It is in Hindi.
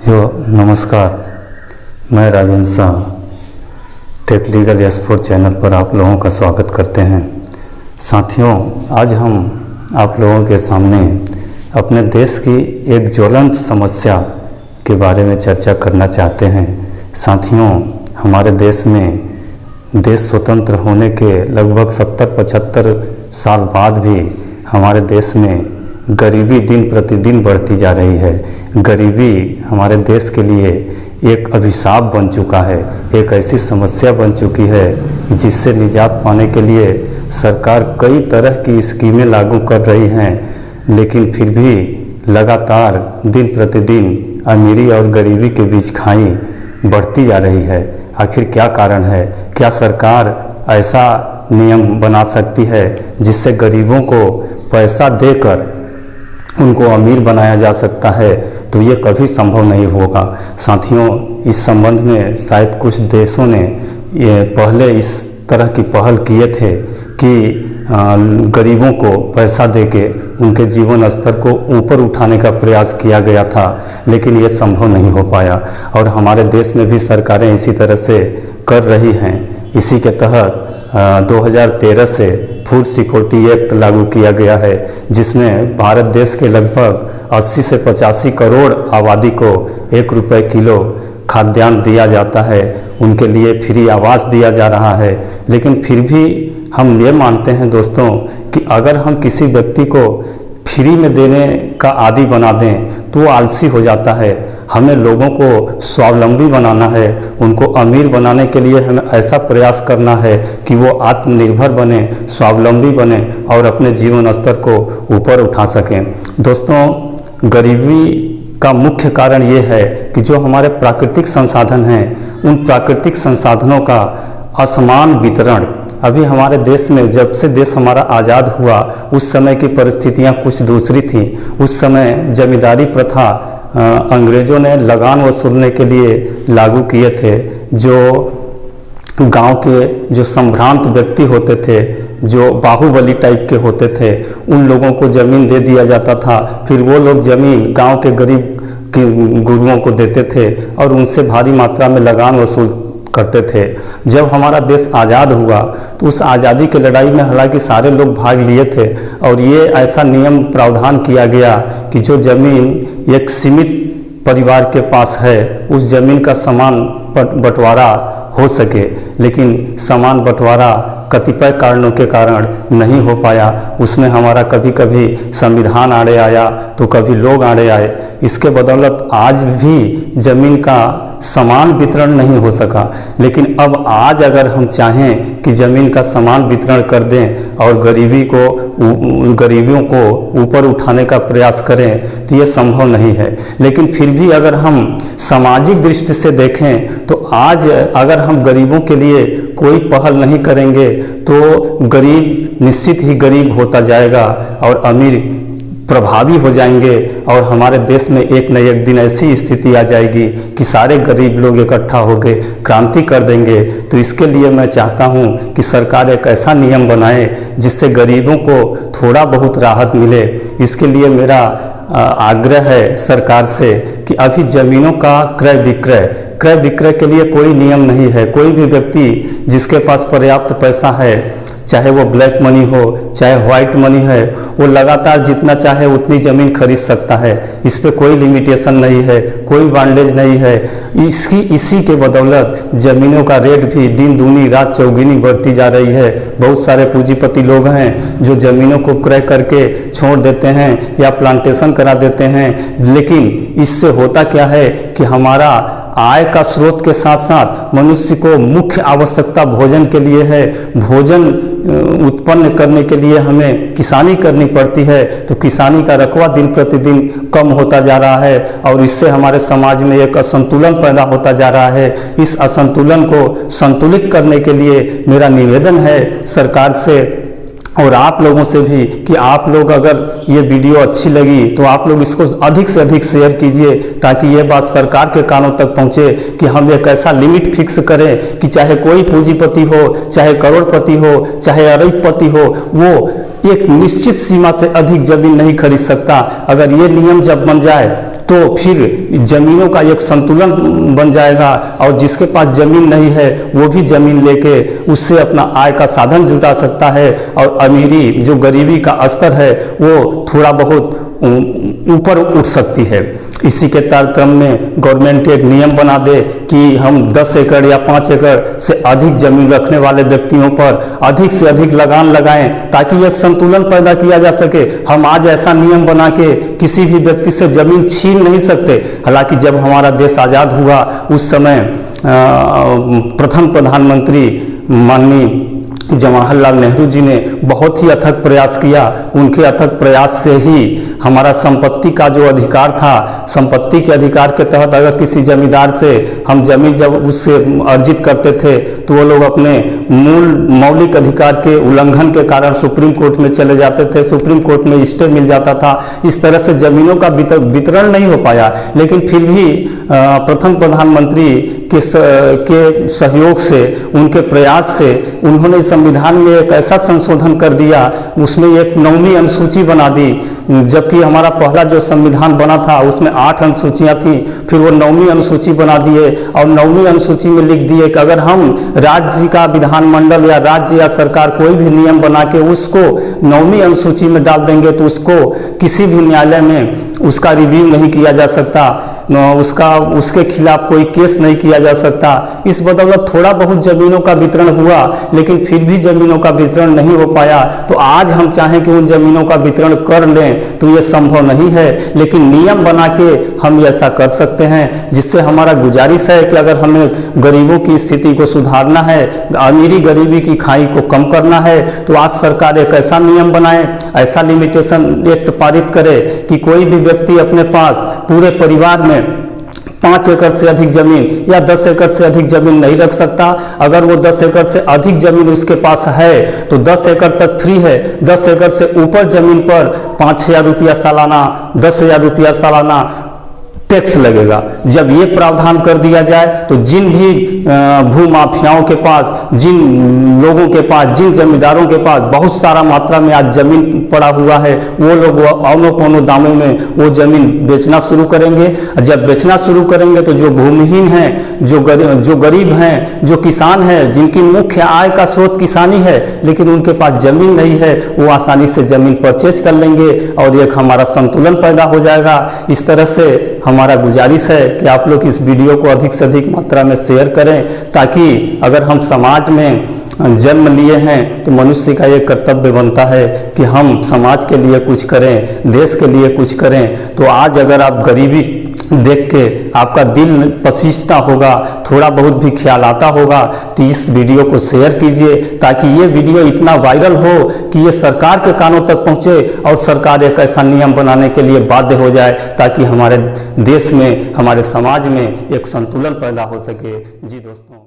नमस्कार, मैं Rajendra Shah tech legal export channel पर आप लोगों का स्वागत करते हैं। साथियों, आज हम आप लोगों के सामने अपने देश की एक ज्वलंत समस्या के बारे में चर्चा करना चाहते हैं। साथियों, हमारे देश स्वतंत्र होने के लगभग 70-75 साल बाद भी हमारे देश में गरीबी दिन प्रतिदिन बढ़ती जा रही है। गरीबी हमारे देश के लिए एक अभिशाप बन चुका है, एक ऐसी समस्या बन चुकी है जिससे निजात पाने के लिए सरकार कई तरह की स्कीमें लागू कर रही हैं, लेकिन फिर भी लगातार दिन प्रतिदिन अमीरी और गरीबी के बीच खाई बढ़ती जा रही है। आखिर क्या कारण है? क्या सरकार ऐसा नियम बना सकती है जिससे गरीबों को पैसा देकर उनको अमीर बनाया जा सकता है? तो ये कभी संभव नहीं होगा। साथियों, इस संबंध में शायद कुछ देशों ने पहले इस तरह की पहल किए थे कि गरीबों को पैसा देके उनके जीवन स्तर को ऊपर उठाने का प्रयास किया गया था, लेकिन ये संभव नहीं हो पाया। और हमारे देश में भी सरकारें इसी तरह से कर रही हैं। इसी के तहत 2013 से फूड सिक्योरिटी एक्ट लागू किया गया है, जिसमें भारत देश के लगभग 80 से 85 करोड़ आबादी को ₹1 किलो खाद्यान्न दिया जाता है। उनके लिए फ्री आवास दिया जा रहा है। लेकिन फिर भी हम ये मानते हैं दोस्तों कि अगर हम किसी व्यक्ति को फ्री में देने का आदी बना दें तो वो आलसी हो जाता है। हमें लोगों को स्वावलंबी बनाना है, उनको अमीर बनाने के लिए हमें ऐसा प्रयास करना है कि वो आत्मनिर्भर बने, स्वावलंबी बने और अपने जीवन स्तर को ऊपर उठा सकें। दोस्तों, गरीबी का मुख्य कारण ये है कि जो हमारे प्राकृतिक संसाधन हैं, उन प्राकृतिक संसाधनों का असमान वितरण। अभी हमारे देश में जब से देश हमारा आज़ाद हुआ, उस समय की परिस्थितियाँ कुछ दूसरी थीं। उस समय जमींदारी प्रथा अंग्रेज़ों ने लगान वसूलने के लिए लागू किए थे। जो गांव के जो संभ्रांत व्यक्ति होते थे, जो बाहुबली टाइप के होते थे, उन लोगों को ज़मीन दे दिया जाता था। फिर वो लोग ज़मीन गांव के गरीब के गुरुओं को देते थे और उनसे भारी मात्रा में लगान वसूल करते थे। जब हमारा देश आज़ाद हुआ तो उस आज़ादी की लड़ाई में हालांकि सारे लोग भाग लिए थे और ये ऐसा नियम प्रावधान किया गया कि जो ज़मीन एक सीमित परिवार के पास है, उस ज़मीन का समान बंटवारा हो सके। लेकिन समान बंटवारा कतिपय कारणों के कारण नहीं हो पाया। उसमें हमारा कभी कभी संविधान आड़े आया तो कभी लोग आड़े आए। इसके बदौलत आज भी ज़मीन का समान वितरण नहीं हो सका। लेकिन अब आज अगर हम चाहें कि ज़मीन का समान वितरण कर दें और गरीबियों को ऊपर उठाने का प्रयास करें तो ये संभव नहीं है। लेकिन फिर भी अगर हम सामाजिक दृष्टि से देखें तो आज अगर हम गरीबों के लिए कोई पहल नहीं करेंगे तो गरीब निश्चित ही गरीब होता जाएगा और अमीर प्रभावी हो जाएंगे। और हमारे देश में एक न एक दिन ऐसी स्थिति आ जाएगी कि सारे गरीब लोग इकट्ठा होकर क्रांति कर देंगे। तो इसके लिए मैं चाहता हूं कि सरकार एक ऐसा नियम बनाए जिससे गरीबों को थोड़ा बहुत राहत मिले। इसके लिए मेरा आग्रह है सरकार से कि अभी ज़मीनों का क्रय विक्रय के लिए कोई नियम नहीं है। कोई भी व्यक्ति जिसके पास पर्याप्त पैसा है, चाहे वो ब्लैक मनी हो चाहे वाइट मनी है, वो लगातार जितना चाहे उतनी ज़मीन खरीद सकता है। इस पे कोई लिमिटेशन नहीं है, कोई बांडेज नहीं है। इसी के बदौलत ज़मीनों का रेट भी दिन दूनी रात चौगुनी बढ़ती जा रही है। बहुत सारे पूंजीपति लोग हैं जो ज़मीनों को क्रय करके छोड़ देते हैं या प्लांटेशन करा देते हैं। लेकिन इससे होता क्या है कि हमारा आय का स्रोत के साथ साथ मनुष्य को मुख्य आवश्यकता भोजन के लिए है। भोजन उत्पन्न करने के लिए हमें किसानी करनी पड़ती है। तो किसानी का रकबा दिन प्रतिदिन कम होता जा रहा है और इससे हमारे समाज में एक असंतुलन पैदा होता जा रहा है। इस असंतुलन को संतुलित करने के लिए मेरा निवेदन है सरकार से और आप लोगों से भी कि आप लोग अगर ये वीडियो अच्छी लगी तो आप लोग इसको अधिक से अधिक शेयर कीजिए, ताकि ये बात सरकार के कानों तक पहुंचे कि हम एक ऐसा लिमिट फिक्स करें कि चाहे कोई पूंजीपति हो, चाहे करोड़पति हो, चाहे अरबपति हो, वो एक निश्चित सीमा से अधिक जमीन नहीं खरीद सकता। अगर ये नियम जब बन जाए तो फिर ज़मीनों का एक संतुलन बन जाएगा और जिसके पास ज़मीन नहीं है वो भी ज़मीन लेके उससे अपना आय का साधन जुटा सकता है और अमीरी जो गरीबी का स्तर है वो थोड़ा बहुत ऊपर उठ सकती है। इसी के तारतम्य में गवर्नमेंट एक नियम बना दे कि हम 10 एकड़ या 5 एकड़ से अधिक जमीन रखने वाले व्यक्तियों पर अधिक से अधिक लगान लगाएं ताकि एक संतुलन पैदा किया जा सके। हम आज ऐसा नियम बना के किसी भी व्यक्ति से जमीन छीन नहीं सकते। हालांकि जब हमारा देश आज़ाद हुआ उस समय प्रथम प्रधानमंत्री माननीय जवाहरलाल नेहरू जी ने बहुत ही अथक प्रयास किया। उनके अथक प्रयास से ही हमारा संपत्ति का जो अधिकार था, संपत्ति के अधिकार के तहत अगर किसी जमींदार से हम जमीन जब उससे अर्जित करते थे तो वो लोग अपने मूल मौलिक अधिकार के उल्लंघन के कारण सुप्रीम कोर्ट में चले जाते थे, सुप्रीम कोर्ट में स्टे मिल जाता था। इस तरह से जमीनों का वितरण नहीं हो पाया, लेकिन फिर भी प्रथम प्रधानमंत्री के सहयोग से, उनके प्रयास से उन्होंने संविधान में एक ऐसा संशोधन कर दिया, उसमें एक 9वीं अनुसूची बना दी। जबकि हमारा पहला जो संविधान बना था उसमें 8 अनुसूचियां थी, फिर वो 9वीं अनुसूची बना दिए और 9वीं अनुसूची में लिख दिए कि अगर हम राज्य का विधानमंडल या राज्य या सरकार कोई भी नियम बना के उसको 9वीं अनुसूची में डाल देंगे तो उसको किसी भी न्यायालय में उसका रिव्यू नहीं किया जा सकता, उसके खिलाफ कोई केस नहीं किया जा सकता। इस बदौलत थोड़ा बहुत जमीनों का वितरण हुआ, लेकिन फिर भी जमीनों का वितरण नहीं हो पाया। तो आज हम चाहें कि उन जमीनों का वितरण कर लें तो ये संभव नहीं है, लेकिन नियम बना के हम ऐसा कर सकते हैं। जिससे हमारा गुजारिश है कि अगर हमें गरीबों की स्थिति को सुधारना है, अमीरी गरीबी की खाई को कम करना है, तो आज सरकार एक ऐसा नियम बनाए, ऐसा लिमिटेशन एक्ट पारित करे कि कोई भी व्यक्ति अपने पास पूरे परिवार में 5 एकड़ से अधिक जमीन या 10 एकड़ से अधिक जमीन नहीं रख सकता। अगर वो 10 एकड़ से अधिक जमीन उसके पास है तो 10 एकड़ तक फ्री है। 10 एकड़ से ऊपर जमीन पर 5,000 रुपया सालाना, 10,000 रुपया सालाना टैक्स लगेगा। जब ये प्रावधान कर दिया जाए तो जिन भी भूमाफियाओं के पास, जिन लोगों के पास, जिन जमींदारों के पास बहुत सारा मात्रा में आज जमीन पड़ा हुआ है, वो लोग औनो पौनो दामों में वो जमीन बेचना शुरू करेंगे। जब बेचना शुरू करेंगे तो जो भूमिहीन हैं, जो गरीब हैं, जो किसान हैं, जिनकी मुख्य आय का स्रोत किसानी है लेकिन उनके पास जमीन नहीं है, वो आसानी से जमीन परचेज कर लेंगे और एक हमारा संतुलन पैदा हो जाएगा। इस तरह से हमारा गुजारिश है कि आप लोग इस वीडियो को अधिक से अधिक मात्रा में शेयर करें, ताकि अगर हम समाज में जन्म लिए हैं तो मनुष्य का ये कर्तव्य बनता है कि हम समाज के लिए कुछ करें, देश के लिए कुछ करें। तो आज अगर आप गरीबी देख के आपका दिल पसीजता होगा, थोड़ा बहुत भी ख्याल आता होगा, तो इस वीडियो को शेयर कीजिए ताकि ये वीडियो इतना वायरल हो कि ये सरकार के कानों तक पहुंचे और सरकार एक ऐसा नियम बनाने के लिए बाध्य हो जाए ताकि हमारे देश में, हमारे समाज में एक संतुलन पैदा हो सके। जी दोस्तों।